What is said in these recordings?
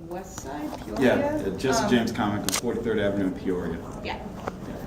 west side, Peoria. Yeah, just James Comic on 43rd Avenue in Peoria. Yeah.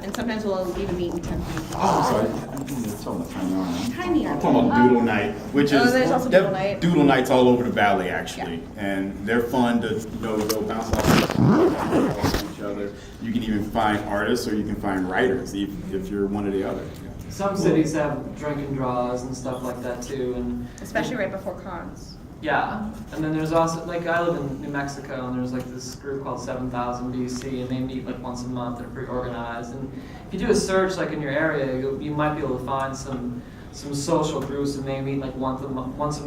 And sometimes we'll even meet in Tempe. Oh, sorry. I'm talking about Tiny Army. Tiny I'm Army. talking about Doodle Night, which is there's also Doodle Night. Doodle Nights all over the valley actually, and they're fun to go bounce off each other. You can even find artists or you can find writers if you're one or the other. Some cities have drink and draws and stuff like that too, and Especially right before cons. yeah. And then there's also, like, I live in New Mexico, and there's like this group called 7000 BC, and they meet like once a month. They're pretty organized, and if you do a search like in your area, you might be able to find some social groups that may meet like once a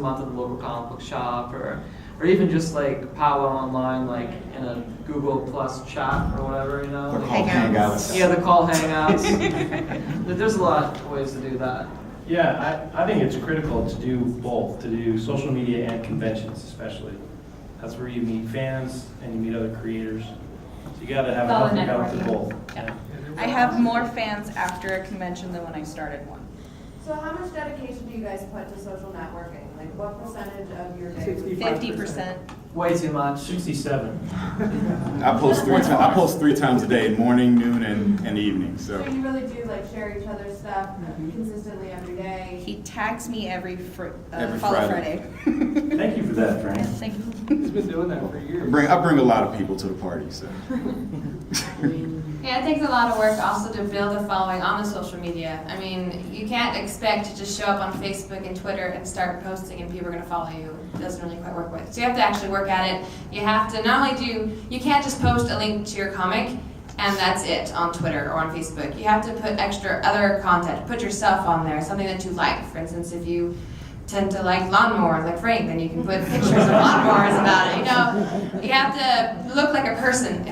month at the local comic book shop, or even just like powwow online, like in a Google Plus chat or whatever, you know. They're Like, called Hangouts. yeah, they're called Hangouts. There's a lot of ways to do that. Yeah, I think it's critical to do both, to do social media and conventions especially. That's where you meet fans and you meet other creators. So you gotta have a healthy balance of both. Yeah. I have more fans after a convention than when I started one. So how much dedication do you guys put to social networking? Like what percentage of your day? 50%. Way too much. 67. I post three times a day, morning, noon, and evening. So So you really do like share each other's stuff consistently every day? He tags me every Every follow Friday. Friday. Thank you for that, Frank. Thank you. He's been doing that for years. I bring a lot of people to the party. So Yeah, it takes a lot of work also to build a following on the social media. I mean, you can't expect to just show up on Facebook and Twitter and start posting and people are going to follow you. It doesn't really quite work with. So you have to actually work at it. You have to not only you can't just post a link to your comic and that's it on Twitter or on Facebook. You have to put extra other content, put yourself on there, something that you like. For instance, if you tend to like lawnmowers like Frank, then you can put pictures of lawnmowers about it. You know, you have to look like a person.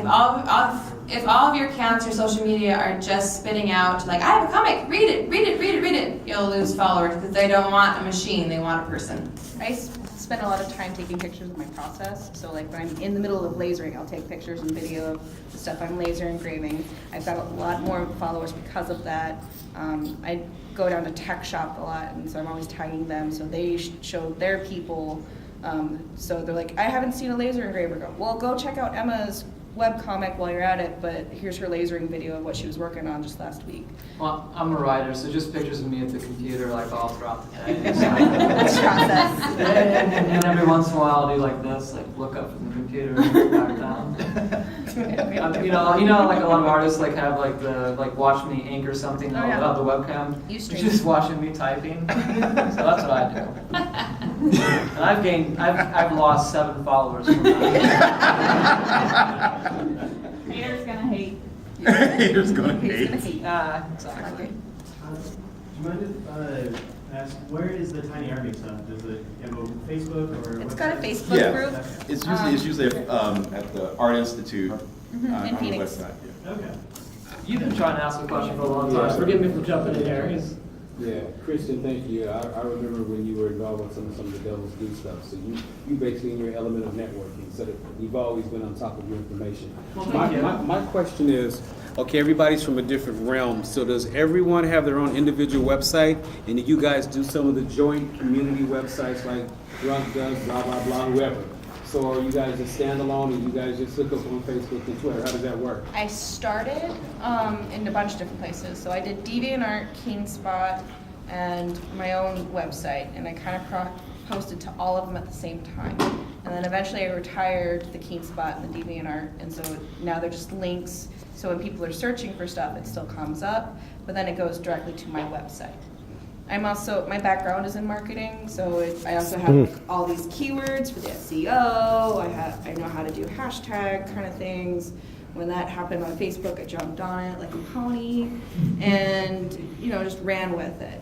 If all of your accounts, your social media are just spitting out like, I have a comic, read it, you'll lose followers because they don't want a machine, they want a person. I spend a lot of time taking pictures of my process. So like when I'm in the middle of lasering, I'll take pictures and video of the stuff I'm laser engraving. I've got a lot more followers because of that. I go down to tech shop a lot, and so I'm always tagging them so they show their people. So they're like, I haven't seen a laser engraver. Go, well, go check out Emma's webcomic while you're at it, but here's her lasering video of what she was working on just last week. Well, I'm a writer, so just pictures of me at the computer like all throughout the day. It's process. And every once in a while I'll do like this, like look up from the computer and look back down. You know, like a lot of artists like have like watch me ink or something Oh, yeah. on the webcam. Ustream. It's just watching me typing. So that's what I do. And I've lost 7 followers from that. Haters gonna hate. haters gonna Haters gonna hate. hate. Exactly. Do you mind if I ask, where is the Tiny Army stuff? Does it have a Facebook or? It's got a Facebook Yeah, group. it's usually at the Art Institute in on the Phoenix. website. Yeah. Okay. You've been trying to ask a question for a long time. Forgive me for jumping in there. Yeah, Christian, thank you. I remember when you were involved with some of the Devils Do stuff. So you basically in your element of networking. So that you've always been on top of your information. Well, thank you. My question is, okay, everybody's from a different realm. So does everyone have their own individual website? And do you guys do some of the joint community websites like Drunk does, blah, blah, blah, whoever? So are you guys just standalone and you guys just hook up on Facebook and Twitter? How does that work? I started in a bunch of different places. So I did DeviantArt, KeenSpot, and my own website, and I kind of posted to all of them at the same time. And then eventually I retired the KeenSpot and the DeviantArt, and so now they're just links. So when people are searching for stuff, it still comes up, but then it goes directly to my website. My background is in marketing, so I also have all these keywords for the SEO. I know how to do hashtag kind of things. When that happened on Facebook, I jumped on it like a pony, and just ran with it.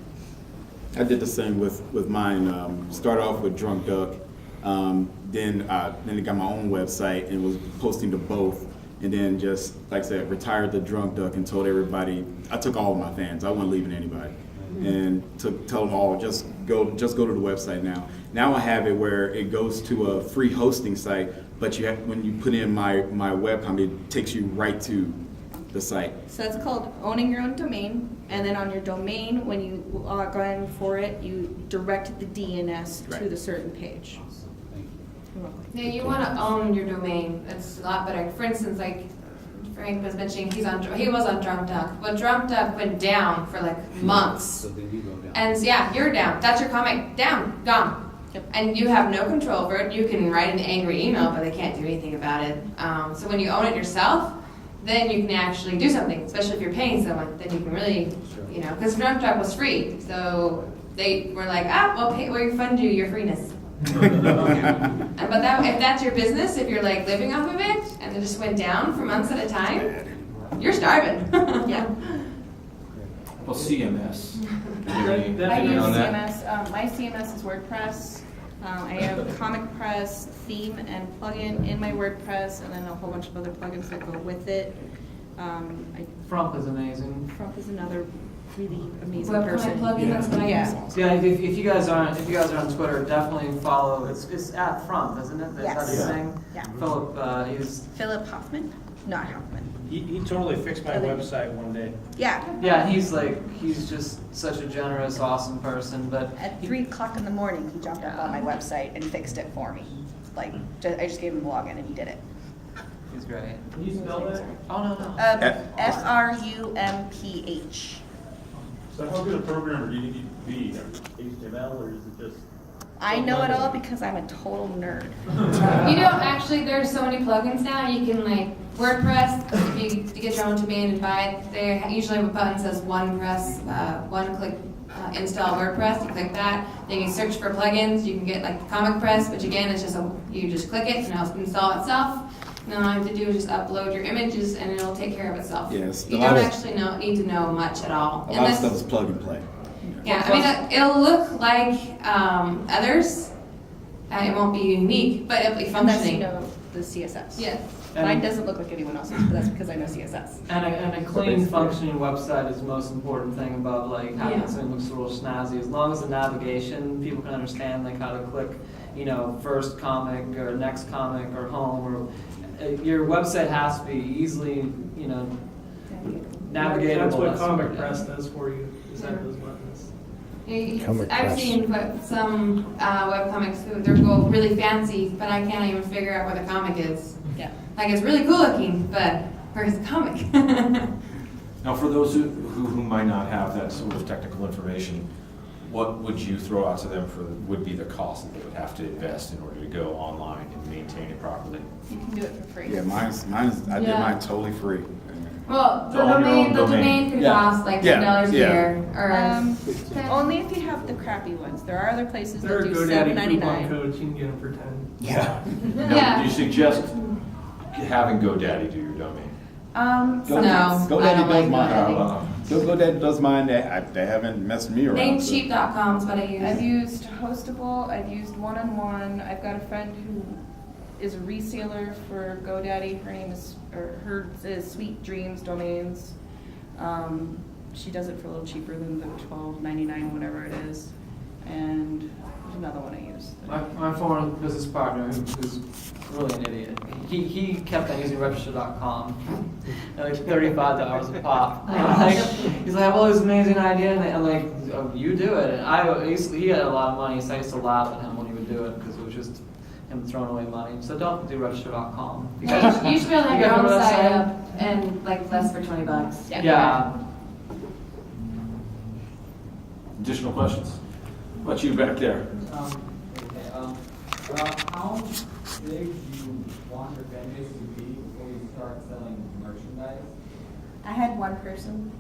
I did the same with mine. Started off with Drunk Duck, then I got my own website and was posting to both. And then just, like I said, retired the Drunk Duck and told everybody, I took all of my fans, I wasn't leaving anybody. And tell them all, just go to the website now. Now I have it where it goes to a free hosting site, but when you put in my webcom, it takes you right to the site. So it's called owning your own domain, and then on your domain, when you log in for it, you direct the DNS to Right. the certain page. Thank you. You're welcome. Yeah, you want to own your domain. It's a lot better. For instance, like Frank was mentioning, he was on Drunk Duck, but Drunk Duck went down for like months. So then you go down. And yeah, you're down. That's your comic. Down. Gone. Yep. And you have no control over it. You can write an angry email, but they can't do anything about it. So when you own it yourself, then you can actually do something, especially if you're paying someone. Then you can really, you know, because Drunk Duck was free. So they were like, we'll refund you your freeness. But if that's your business, if you're like living off of it, and it just went down for months at a time, you're starving. Yeah. Well, CMS. I Opinion use on that? CMS. My CMS is WordPress. I have Comic Press theme and plugin in my WordPress, and then a whole bunch of other plugins that go with it. Frump is amazing. Trump is another really amazing Webcomic person. plugin, that's what I Yeah. use. So yeah, if you guys are on Twitter, definitely follow. It's at Frump, isn't it? Yes. That's his thing. Yeah. Philip, he's Philip Hoffman? Not Hoffman. He totally fixed my website one day. Yeah. he's just such a generous, awesome person. But At 3 o'clock in the morning, he jumped up on my website and fixed it for me. Like, I just gave him the login and he did it. he's great. Can you spell that? Oh no. Frumph. So how good a programmer do you need to be? HTML or is it just? I know it all because I'm a total nerd. You don't actually, there's so many plugins now, you can like, WordPress, if you get your own domain and buy it, they usually have a button that says one-click install WordPress, you click that, then you search for plugins, you can get like Comic Press, which again, is just you just click it and it'll install itself. And all you have to do is just upload your images and it'll take care of itself. Yes, You a lot don't of- actually need to know much at all. A lot of stuff is plug and play. Yeah, I mean, it'll look like others, it won't be unique, but it'll be Unless you functioning. know the CSS. Yeah. Mine doesn't look like anyone else's, but that's because I know CSS. And a clean, functioning website is the most important thing above like having Yeah. something that looks real snazzy. As long as the navigation, people can understand like how to click, you know, first comic or next comic or home, or your website has to be easily, you know, navigatable. That's what That's Comic yeah. Press does for you, is that those buttons. I've seen some webcomics who they're really fancy, but I can't even figure out where the comic is. Yeah. Like it's really cool looking, but where's the comic? Now, for those who might not have that sort of technical information, what would you throw out to them would be the cost that they would have to invest in order to go online and maintain it properly? You can do it for free. Yeah, I did Yeah. mine totally free. Well, To own your own the domain can Yeah. cost like Yeah. $10 a Yeah. year, or Only if you have the crappy ones. There are other places There are that do GoDaddy coupon $7.99. codes, you can get them for 10. Yeah. Yeah. Do you suggest having GoDaddy do your domain? Sometimes. No. I GoDaddy don't does like mine. GoDaddy. GoDaddy does mine. They haven't messed me around. so- Namecheap.com is what I use. I've used Hostable, I've used One-on-One, I've got a friend who is a reseller for GoDaddy, hers is Sweet Dreams Domains. She does it for a little cheaper than the $12.99, whatever it is. And there's another one I use. My former business partner, who's really an idiot, he kept on using Register.com, like $35 a pop. He's like, I have all this amazing idea, and I'm like, oh, you do it. And he had a lot of money, so I used to laugh at him when he would do it because it was just him throwing away money. So don't do Register.com. Yeah, you should be able to have You your got own a site website? up and like less for $20. Yeah. Additional questions? What about you back there? How big do you want your fan base to be before you start selling merchandise? I had one person.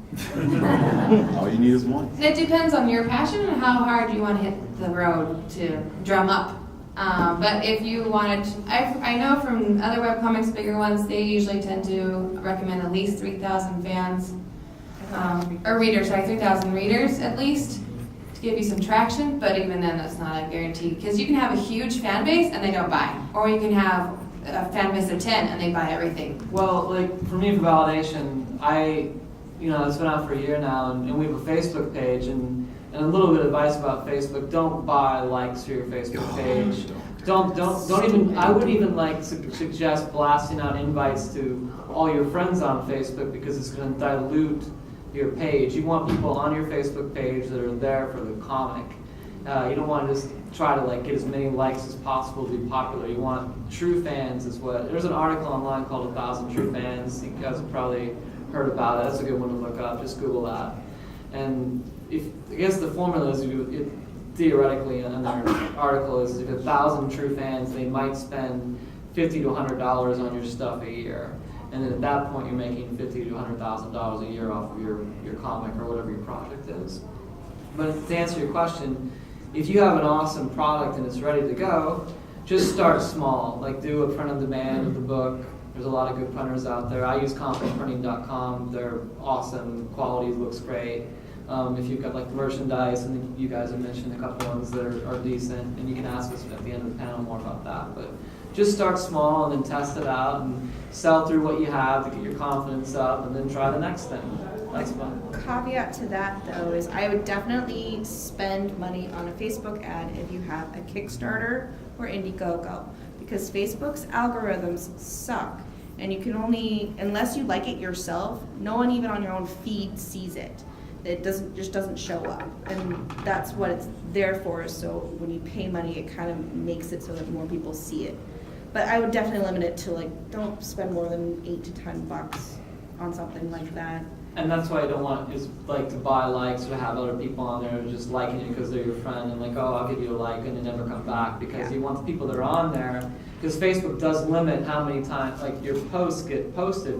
All you need is one. It depends on your passion and how hard you want to hit the road to drum up. But if you wanted, I know from other webcomics, bigger ones, they usually tend to recommend at least 3,000 fans, or readers, sorry, 3,000 readers at least, to give you some traction, but even then that's not a guarantee. Because you can have a huge fan base and they don't buy. Or you can have a fan base of 10 and they buy everything. Well, like for me, for validation, it's been out for a year now, and we have a Facebook page, and a little bit of advice about Facebook: don't buy likes for your Facebook page. Don't even. I wouldn't even suggest blasting out invites to all your friends on Facebook because it's going to dilute your page. You want people on your Facebook page that are there for the comic. You don't want to just try to like get as many likes as possible to be popular. You want true fans is what. There's an article online called 1,000 True Fans. You guys have probably heard about it. That's a good one to look up. Just Google that. And I guess the formula is theoretically in their article is if 1,000 true fans, they might spend $50 to $100 on your stuff a year. And then at that point, you're making $50,000 to $100,000 a year off of your comic or whatever your project is. But to answer your question, if you have an awesome product and it's ready to go, just start small. Like do a print on demand of the book. There's a lot of good printers out there. I use comicprinting.com. They're awesome. Quality looks great. If you've got like merchandise, and you guys have mentioned a couple ones that are decent, and you can ask us at the end of the panel more about that. But just start small and then test it out and sell through what you have to get your confidence up, and then try the next thing. Next one. Caveat to that though is I would definitely spend money on a Facebook ad if you have a Kickstarter or Indiegogo, because Facebook's algorithms suck, and you can only, unless you like it yourself, no one even on your own feed sees it. It just doesn't show up, and that's what it's there for. So when you pay money, it kind of makes it so that more people see it. But I would definitely limit it to like, don't spend more than $8 to $10 on something like that. And that's why I don't want is like to buy likes or have other people on there just liking you because they're your friend and like, oh, I'll give you a like, and they never come back, because you want the people that are on there, because Facebook does limit how many times like your posts get posted,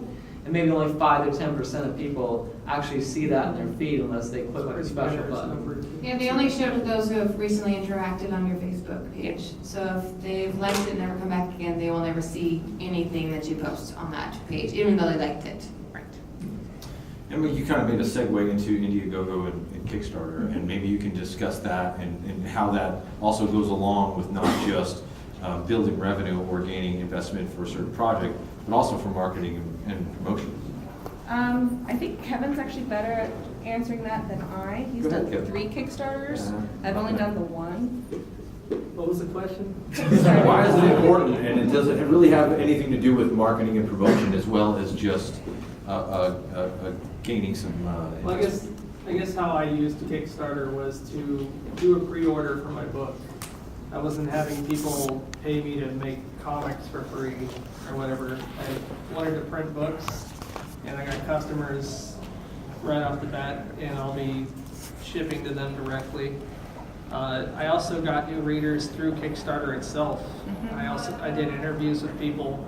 and maybe only 5 to 10% of people actually see that in their feed unless they click like a special button. Yeah, they only show it to those who have recently interacted on your Facebook page. So if they've liked it and never come back again, they will never see anything that you post on that page, even though they liked it. Right. And you kind of made a segue into Indiegogo and Kickstarter, and maybe you can discuss that and how that also goes along with not just building revenue or gaining investment for a certain project, but also for marketing and promotion. I think Kevin's actually better at answering that than I. He's Go ahead, done Kevin. 3 Kickstarters. I've only done the 1. What was the question? Why is it important, and does it really have anything to do with marketing and promotion as well as just gaining some? Well, I guess how I used Kickstarter was to do a pre-order for my book. I wasn't having people pay me to make comics for free or whatever. I wanted to print books, and I got customers right off the bat, and I'll be shipping to them directly. I also got new readers through Kickstarter itself. I did interviews with people,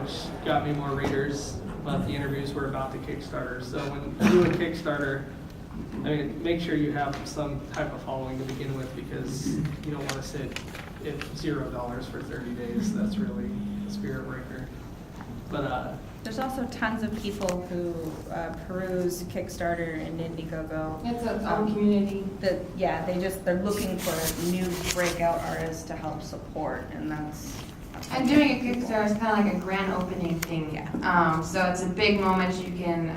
which got me more readers, but the interviews were about the Kickstarter. So when you do a Kickstarter, I mean, make sure you have some type of following to begin with, because you don't want to sit at $0 for 30 days. That's really a spirit breaker. But There's also tons of people who peruse Kickstarter and Indiegogo. It's its own community. They're looking for new breakout artists to help support, and that's. And doing a Kickstarter is kind of like a grand opening thing. Yeah. So it's a big moment. You can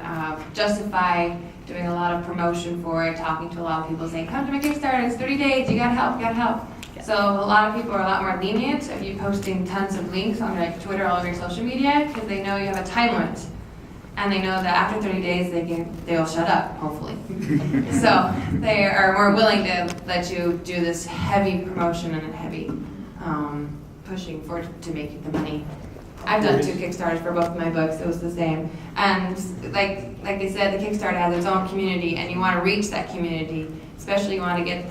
justify doing a lot of promotion for it, talking to a lot of people, saying, come to my Kickstarter, it's 30 days, you gotta help, you gotta help. Yeah. So a lot of people are a lot more lenient if you're posting tons of links on like Twitter, all over your social media, because they know you have a time limit. And they know that after 30 days, they'll shut up, hopefully. So they are more willing to let you do this heavy promotion and heavy pushing to make the money. I've done 2 Kickstarters for both of my books. It was the same. And like they said, the Kickstarter has its own community, and you want to reach that community. Especially you want to get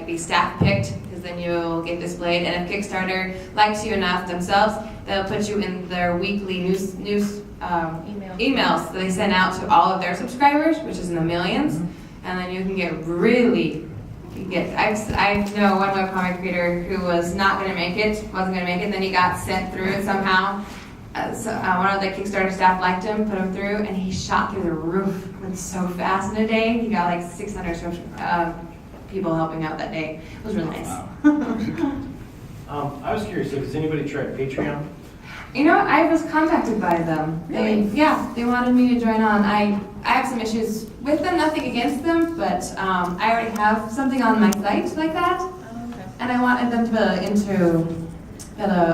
the staff picked, because then you'll get displayed. And if Kickstarter likes you enough themselves, they'll put you in their weekly news emails that they send out to all of their subscribers, which is in the millions. And then you can get I know one webcomic creator who was not going to make it, wasn't going to make it, then he got sent through it somehow. One of the Kickstarter staff liked him, put him through, and he shot through the roof. It went so fast in a day. He got like 600 people helping out that day. It was really nice. I was curious, has anybody tried Patreon? You know, I was contacted by them. Really? They wanted me to join on. I have some issues with them, nothing against them, but I already have something on my site like that, and I wanted them to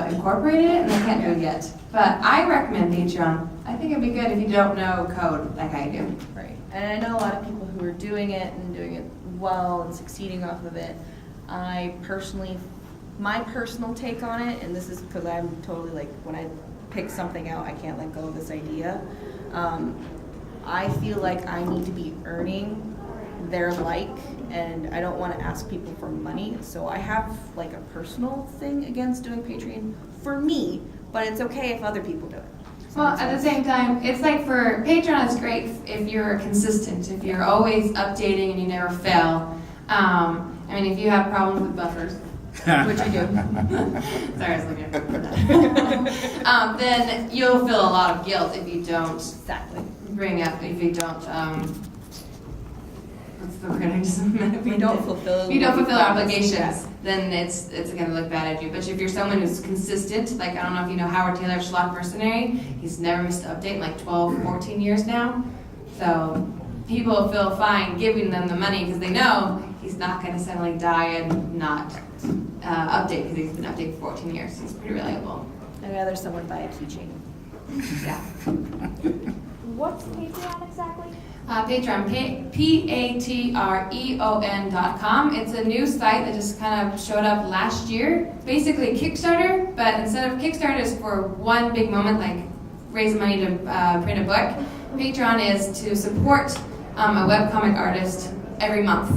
incorporate it, and they can't do it yet. But I recommend Patreon. I think it'd be good if you don't know code like I do. Right. And I know a lot of people who are doing it and doing it well and succeeding off of it. My personal take on it, and this is because I'm totally like, when I pick something out, I can't let go of this idea. I feel like I need to be earning their like, and I don't want to ask people for money. So I have like a personal thing against doing Patreon for me, but it's okay if other people do it. Well, at the same time, it's like for Patreon, it's great if you're consistent, if you're always updating and you never fail. I mean, if you have problems with buffers, which I do. Sorry, I was looking at that. Then you'll feel a lot of guilt if you don't Exactly. bring up, if you don't, what's the word I just If you don't fulfill obligations, yes. then it's gonna look bad at you. But if you're someone who's consistent, like I don't know if you know Howard Taylor, Schlock Mercenary, he's never missed an update in like 12, 14 years now. So people feel fine giving them the money because they know he's not gonna suddenly die and not update because he's been updated for 14 years. He's pretty reliable. I'd rather someone buy a keychain. Yeah. What's Patreon exactly? Patreon, Patreon.com. It's a new site that just kind of showed up last year. Basically Kickstarter, but instead of Kickstarter is for one big moment, like raise money to print a book. Patreon is to support a webcomic artist every month.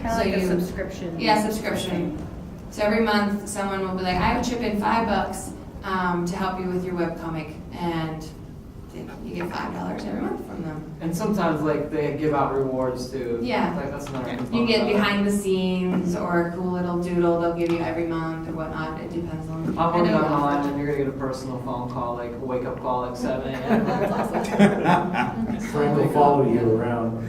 Kind of like a subscription. Yeah, subscription. So every month someone will be like, I would chip in $5 to help you with your webcomic, and you get $5 every month from them. And sometimes like they give out rewards too. Yeah. Like that's another thing. You get behind the scenes or a cool little doodle they'll give you every month or whatnot. It depends on. I'm working on mine, and you're gonna get a personal phone call, like a wake up call at 7 a.m. Frank will follow you around.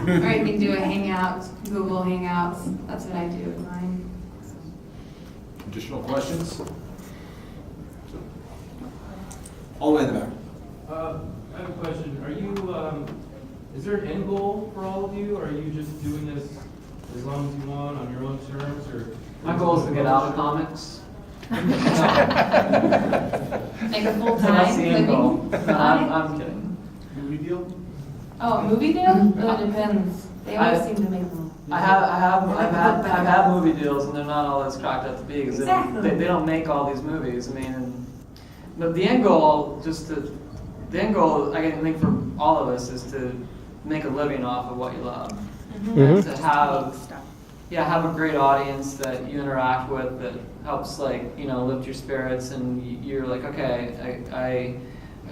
Or you can do a Hangout, Google Hangouts. That's what I do with mine. Additional questions? All the way in the back. I have a question. Are you, is there an end goal for all of you? Or are you just doing this as long as you want on your own terms? Or My goal is to get out of comics. Like a full That's time the end living. goal. No, I'm kidding. Movie deal? Oh, a movie deal? Really depends. They always seem to make them. I've had movie deals, and they're not all as cracked up to be because Exactly. they don't make all these movies. I mean, but the end goal, I think for all of us is to make a living off of what you love. And to have a great audience that you interact with that helps lift your spirits, and you're like, okay,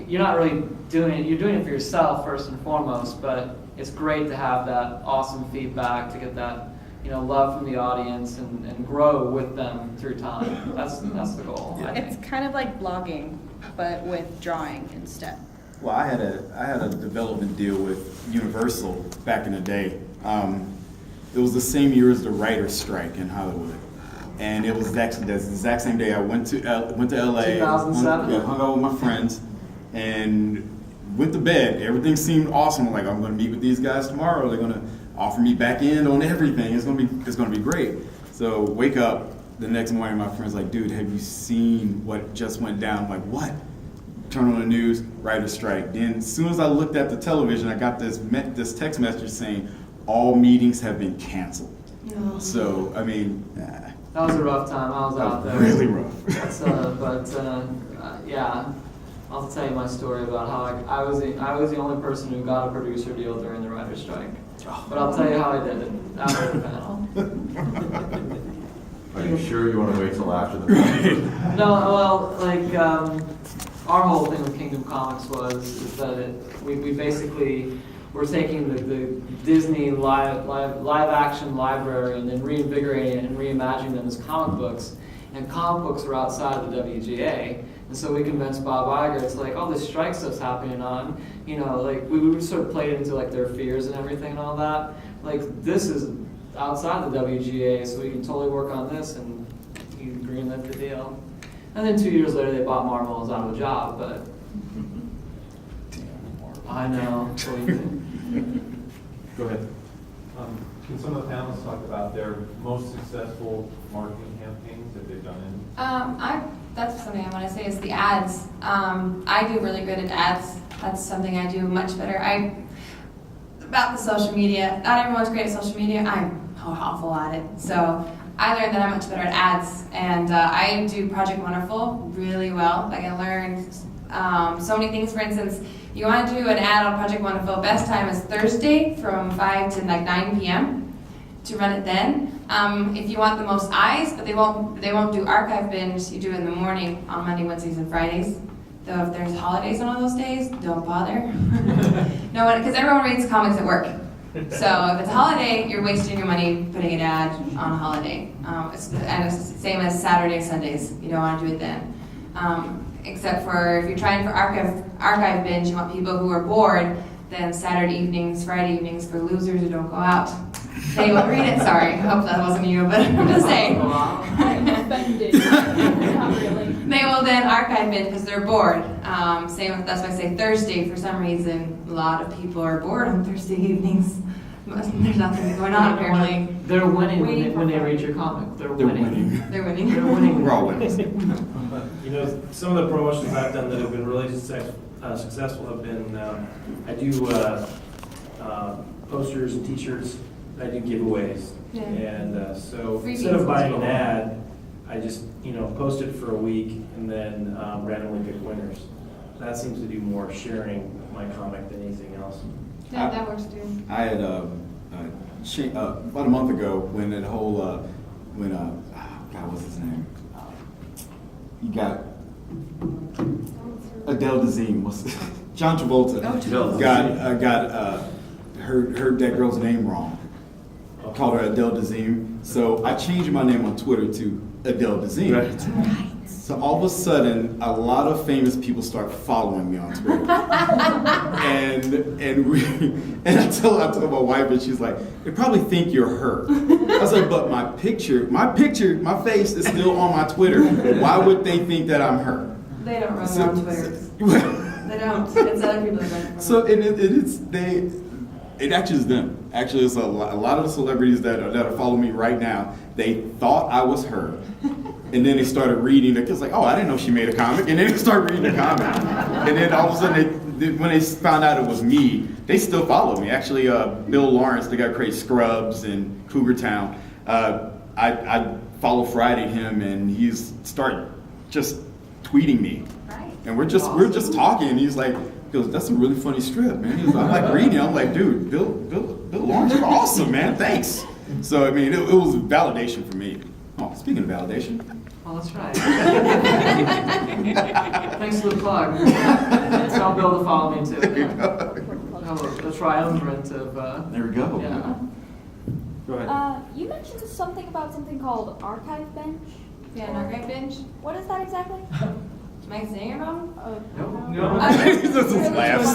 you're not really doing it, you're doing it for yourself first and foremost, but it's great to have that awesome feedback, to get that love from the audience and grow with them through time. That's the goal. I think. It's kind of like blogging, but with drawing instead. Well, I had a development deal with Universal back in the day. It was the same year as the writer's strike in Hollywood, and it was actually the exact same day I went to LA. 2007. Hung out with my friends, and went to bed. Everything seemed awesome. I'm like, I'm going to meet with these guys tomorrow. They're going to offer me back in on everything. It's going to be great. So wake up the next morning. My friend's like, dude, have you seen what just went down? I'm like, what? Turn on the news, writer's strike. Then as soon as I looked at the television, I got this text message saying all meetings have been canceled. No. So I mean, That was a rough time. I was out there. really rough. Yeah, I'll tell you my story about how I was the only person who got a producer deal during the writer's strike. But I'll tell you how I did it after the panel. Are you sure you want to wait till after the meeting? No, well, our whole thing with Kingdom Comics is that we basically were taking the Disney live action library and then reinvigorating it and reimagining them as comic books. And comic books are outside of the WGA. And so we convinced Bob Iger, it's like, all this strike stuff's happening on, we would sort of play it into their fears and everything and all that. This is outside the WGA, so we can totally work on this, and he greenlit the deal. And then 2 years later, they bought Marvel and was out of a job, but I know. Go ahead. Can some of the panelists talk about their most successful marketing campaigns that they've done in? That's something I want to say is the ads. I do really good at ads. That's something I do much better. about the social media. Not everyone's great at social media. I'm awful at it. So I learned that I'm much better at ads, and I do Project Wonderful really well. Like I learned so many things. For instance, you want to do an ad on Project Wonderful, best time is Thursday from 5 to like 9 p.m. to run it then. If you want the most eyes, but they won't do archive binge, you do it in the morning on Monday, Wednesdays, and Fridays. Though if there's holidays on one of those days, don't bother. No, because everyone reads comics at work. So if it's a holiday, you're wasting your money putting an ad on a holiday. And it's the same as Saturday, Sundays. You don't want to do it then. Except for if you're trying for archive binge, you want people who are bored, then Saturday evenings, Friday evenings for losers who don't go out. They will read it. Sorry, I hope that wasn't you, but I'm just saying. I'm offended. Not really. They will then archive binge because they're bored. That's why I say Thursday. For some reason, a lot of people are bored on Thursday evenings. There's nothing going on apparently. They're winning when they read your comic. They're winning. They're winning. They're winning. We're all winners. You know, some of the promotions I've done that have been really successful have been, I do posters and t-shirts, I do giveaways. Yeah. And so Freebies instead of buying as an well. ad, I just, post it for a week and then randomly pick winners. That seems to do more sharing my comic than anything else. Yeah, that works too. I had about a month ago when that whole God, what's his name? You got Adele Dazeem. What's John Travolta? Heard that girl's name wrong. Called her Adele Dazeem. So I changed my name on Twitter to Adele Dazeem. Right. So all of a sudden, a lot of famous people start following me on Twitter. and I told my wife, and she's like, they probably think you're her. I was like, but my my face is still on my Twitter. Why would they think that I'm her? They don't run their own Twitters. They don't. It's other people that run it. So it actually is them. Actually, it's a lot of the celebrities that are following me right now. They thought I was her. And then they started reading it. It's like, oh, I didn't know she made a comic. And then they started reading the comic. And then all of a sudden, when they found out it was me, they still followed me. Actually, Bill Lawrence, the guy who created Scrubs and Cougar Town, I follow Friday him, and he's started just tweeting me. Right. And we're just talking. And he's like, he goes, that's a really funny strip, man. He goes, I'm like reading it. I'm like, dude, Bill Lawrence, you're awesome, man. Thanks. So I mean, it was validation for me. Oh, speaking of validation. Oh, that's right. Thanks for the plug. Tell Bill to follow me too. The triumvirate of. There we go. Yeah. Go ahead. You mentioned something about something called archive bench. Yeah, an archive binge. What is that exactly? Am I saying it wrong? No. He just laughs.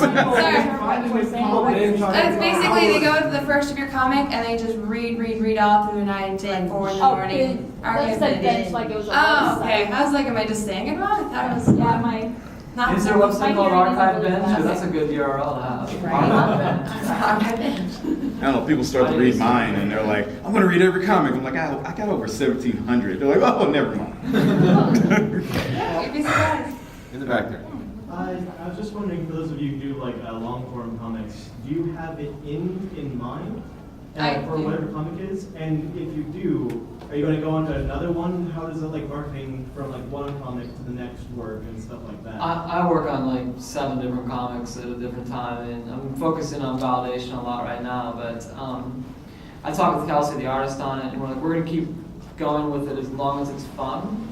That's basically they go to the first of your comic and they just read all through the night until like 4 in the morning. That said bench like it was a Oh, okay. website. I was like, am I just saying it wrong? I thought it was. Yeah, my. Not Is there a website called hearing isn't Archive really Bench? bad. That's a good URL to have. Right. Archive binge. I don't know, people start to read mine and they're like, I'm going to read every comic. I'm like, I got over 1,700. They're like, oh, never mind. Yeah, you'd be surprised. In the back there. I was just wondering, for those of you who do like long form comics, do you have it in mind for whatever comic is? And if you do, are you going to go on to another one? How does it like marketing from like one comic to the next work and stuff like that? I work on like 7 different comics at a different time, and I'm focusing on validation a lot right now. But I talked with Kelsey, the artist, on it, and we're like, we're going to keep going with it as long as it's fun.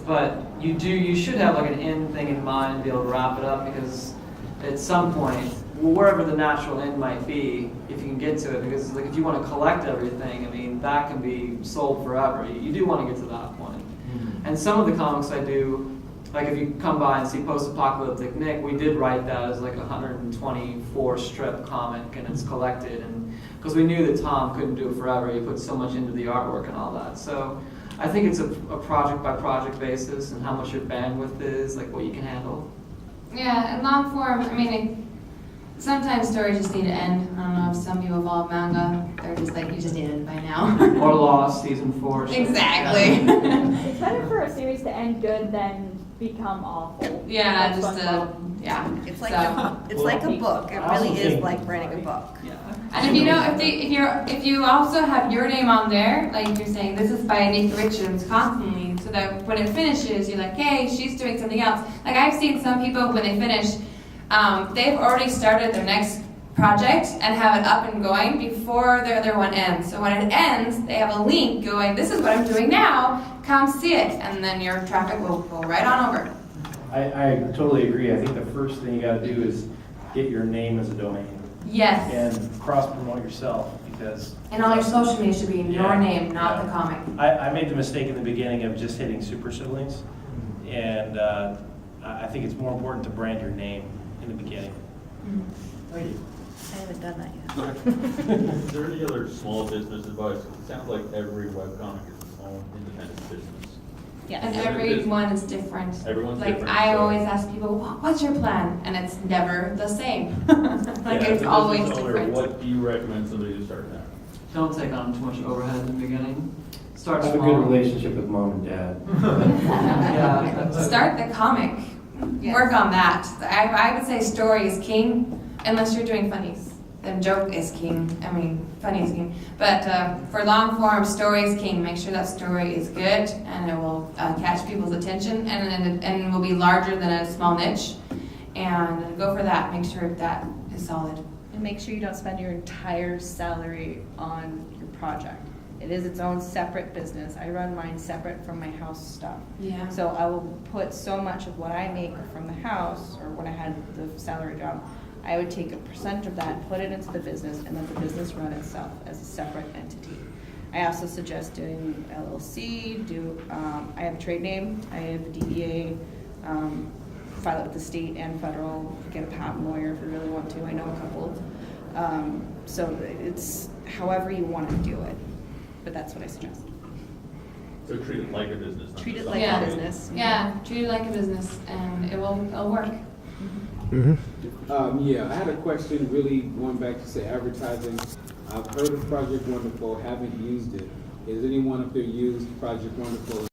But you should have like an end thing in mind and be able to wrap it up, because at some point, wherever the natural end might be, if you can get to it, because like if you want to collect everything, I mean, that can be sold forever. You do want to get to that point. And some of the comics I do, like if you come by and see Post-Apocalyptic Nick, we did write that as like a 124 strip comic, and it's collected, and because we knew that Tom couldn't do it forever, he put so much into the artwork and all that. So I think it's a project by project basis, and how much your bandwidth is, like what you can handle. Yeah, and long form, I mean, sometimes stories just need to end. I don't know if some people follow manga, they're just like, you just need it by now. Or Lost season 4. Exactly. It's better for a series to end good than become awful. Yeah, Like just SpongeBob. yeah. It's like So- it's like a book. It I also really is think- like writing a book. And if you know, if you also have your name on there, like you're saying, this is by Nick Richards constantly, so that when it finishes, you're like, hey, she's doing something else. Like I've seen some people when they finish, they've already started their next project and have it up and going before their other one ends. So when it ends, they have a link going, this is what I'm doing now, come see it, and then your traffic will go right on over. I totally agree. I think the first thing you gotta do is get your name as a domain Yes. and cross-promote yourself, because And all your social media should be in your Yeah, name, not yeah. the comic. I made the mistake in the beginning of just hitting super siblings, and I think it's more important to brand your name in the beginning. Thank you. I haven't done that yet. Is there any other small business advice? It sounds like every webcomic is its own independent business. Yes. And everyone is different. Everyone's like, different, I so- always ask people, what's your plan? And it's never the same. Like, Yeah, it's as a always business owner, different. what do you recommend somebody to start now? Don't take on too much overhead in the beginning. Start Have a small. good relationship with mom and dad. Yeah. that's- Start the comic. Yes. Work on that. I would say story is king, unless you're doing funnies. Then joke is king. I mean, funny is king. But for long form, story is king. Make sure that story is good and it will catch people's attention and will be larger than a small niche. And go for that. Make sure that is solid. And make sure you don't spend your entire salary on your project. It is its own separate business. I run mine separate from my house stuff. Yeah. So I will put so much of what I make from the house, or when I had the salary job, I would take a percentage of that, put it into the business, and let the business run itself as a separate entity. I also suggest doing LLC, I have a trade name, I have a DBA, file it with the state and federal, get a patent lawyer if you really want to, I know a couple. So it's however you want to do it, but that's what I suggest. So treat it like a business. not Treat it just like Yeah. a business. Yeah, treat it like a business and it'll work. Yeah, I had a question really going back to say advertising. I've heard of Project Wonderful, haven't used it. Has anyone up there used Project Wonderful